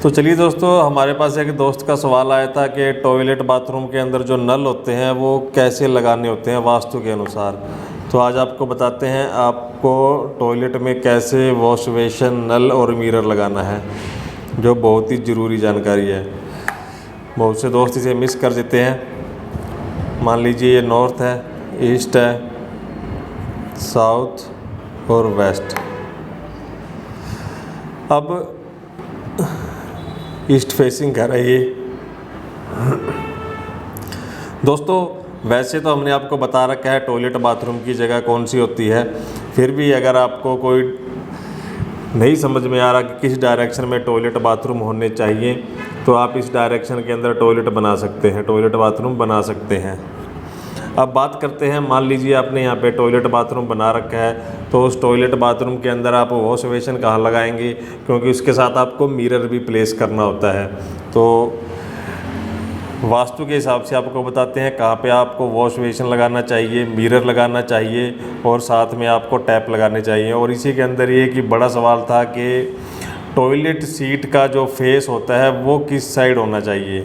तो चलिए दोस्तों, हमारे पास एक दोस्त का सवाल आया था कि टॉयलेट बाथरूम के अंदर जो नल होते हैं वो कैसे लगाने होते हैं वास्तु के अनुसार। तो आज आपको बताते हैं आपको टॉयलेट में कैसे वॉश बेसिन, नल और मिरर लगाना है, जो बहुत ही ज़रूरी जानकारी है। बहुत से दोस्त इसे मिस कर देते हैं। मान लीजिए ये नॉर्थ है, ईस्ट है, साउथ और वेस्ट। अब ईस्ट फेसिंग घर है ये। दोस्तों वैसे तो हमने आपको बता रखा है टॉयलेट बाथरूम की जगह कौन सी होती है, फिर भी अगर आपको कोई नहीं समझ में आ रहा कि किस डायरेक्शन में टॉयलेट बाथरूम होने चाहिए, तो आप इस डायरेक्शन के अंदर टॉयलेट बना सकते हैं, टॉयलेट बाथरूम बना सकते हैं। अब बात करते हैं, मान लीजिए आपने यहाँ पे टॉयलेट बाथरूम बना रखा है, तो उस टॉयलेट बाथरूम के अंदर आप वॉश बेसिन कहाँ लगाएंगे, क्योंकि उसके साथ आपको मिरर भी प्लेस करना होता है। तो वास्तु के हिसाब से आपको बताते हैं कहाँ पे आपको वॉश बेसिन लगाना चाहिए, मिरर लगाना चाहिए और साथ में आपको टैप लगाने चाहिए। और इसी के अंदर ये कि बड़ा सवाल था कि टॉयलेट सीट का जो फेस होता है वो किस साइड होना चाहिए।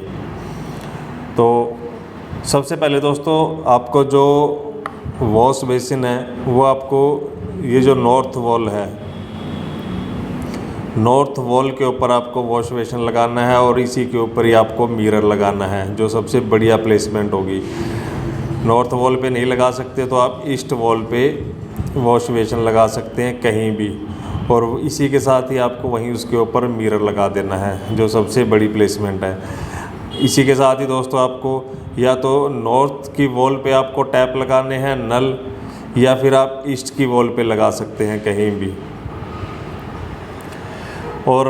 तो सबसे पहले दोस्तों आपको जो वॉश बेसिन है वो आपको ये जो नॉर्थ वॉल है, नॉर्थ वॉल के ऊपर आपको वॉश बेसिन लगाना है और इसी के ऊपर ही आपको मिरर लगाना है, जो सबसे बढ़िया प्लेसमेंट होगी। नॉर्थ वॉल पे नहीं लगा सकते तो आप ईस्ट वॉल पे वॉश बेसिन लगा सकते हैं कहीं भी, और इसी के साथ ही आपको वहीं उसके ऊपर मिरर लगा देना है, जो सबसे बड़ी प्लेसमेंट है। इसी के साथ ही दोस्तों आपको या तो नॉर्थ की वॉल पे आपको टैप लगाने हैं नल, या फिर आप ईस्ट की वॉल पे लगा सकते हैं कहीं भी। और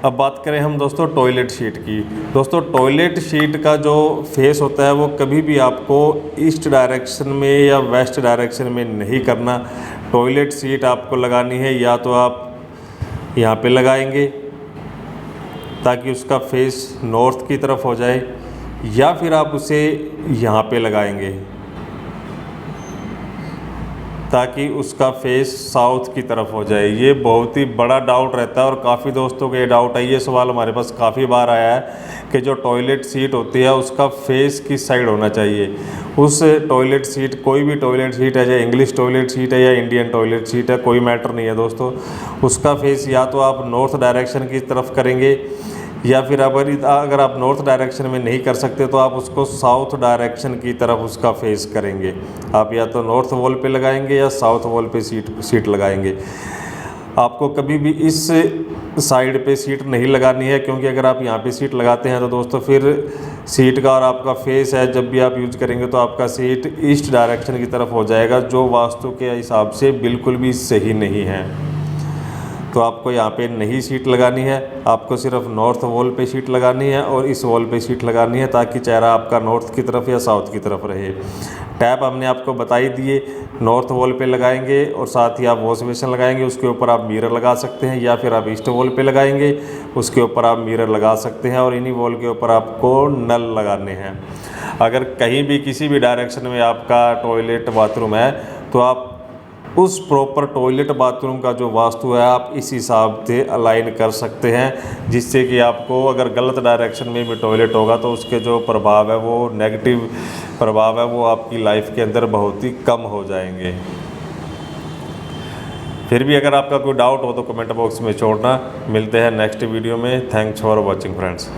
अब बात करें हम दोस्तों टॉयलेट शीट की। दोस्तों टॉयलेट शीट का जो फेस होता है वो कभी भी आपको ईस्ट डायरेक्शन में या वेस्ट डायरेक्शन में नहीं करना। टॉयलेट शीट आपको लगानी है या तो आप यहाँ पे लगाएंगे ताकि उसका फेस नॉर्थ की तरफ हो जाए, या फिर आप उसे यहाँ पे लगाएंगे ताकि उसका फेस साउथ की तरफ हो जाए। ये बहुत ही बड़ा डाउट रहता है और काफ़ी दोस्तों को ये डाउट है, ये सवाल हमारे पास काफ़ी बार आया है कि जो टॉयलेट सीट होती है उसका फेस किस साइड होना चाहिए। उस टॉयलेट सीट, कोई भी टॉयलेट सीट है, चाहे इंग्लिश टॉयलेट सीट है या इंडियन टॉयलेट सीट है, कोई मैटर नहीं है दोस्तों। उसका फेस या तो आप नॉर्थ डायरेक्शन की तरफ करेंगे, या फिर अगर आप नॉर्थ डायरेक्शन में नहीं कर सकते तो आप उसको साउथ डायरेक्शन की तरफ उसका फेस करेंगे। आप या तो नॉर्थ वॉल पे लगाएंगे या साउथ वॉल पे सीट लगाएंगे। आपको कभी भी इस साइड पे सीट नहीं लगानी है, क्योंकि अगर आप यहाँ पे सीट लगाते हैं तो दोस्तों फिर सीट का और आपका फेस है, जब भी आप यूज करेंगे तो आपका सीट ईस्ट डायरेक्शन की तरफ हो जाएगा, जो वास्तु के हिसाब से बिल्कुल भी सही नहीं है। तो आपको यहाँ पे नहीं सीट लगानी है, आपको सिर्फ नॉर्थ वॉल पे सीट लगानी है और इस वॉल पे सीट लगानी है, ताकि चेहरा आपका नॉर्थ की तरफ या साउथ की तरफ रहे। टैप हमने आपको बता ही दिए, नॉर्थ वॉल पे लगाएंगे और साथ ही आप वॉश बेसिन लगाएंगे, उसके ऊपर आप मिरर लगा सकते हैं, या फिर आप ईस्ट वॉल पे लगाएंगे, उसके ऊपर आप मिरर लगा सकते हैं, और इन्हीं वॉल के ऊपर आपको नल लगाने हैं। अगर कहीं भी किसी भी डायरेक्शन में आपका टॉयलेट बाथरूम है तो आप उस प्रॉपर टॉयलेट बाथरूम का जो वास्तु है आप इस हिसाब से अलाइन कर सकते हैं, जिससे कि आपको अगर गलत डायरेक्शन में भी टॉयलेट होगा तो उसके जो प्रभाव है, वो नेगेटिव प्रभाव है, वो आपकी लाइफ के अंदर बहुत ही कम हो जाएंगे। फिर भी अगर आपका कोई डाउट हो तो कमेंट बॉक्स में छोड़ना। मिलते हैं नेक्स्ट वीडियो में। Thanks for watching friends.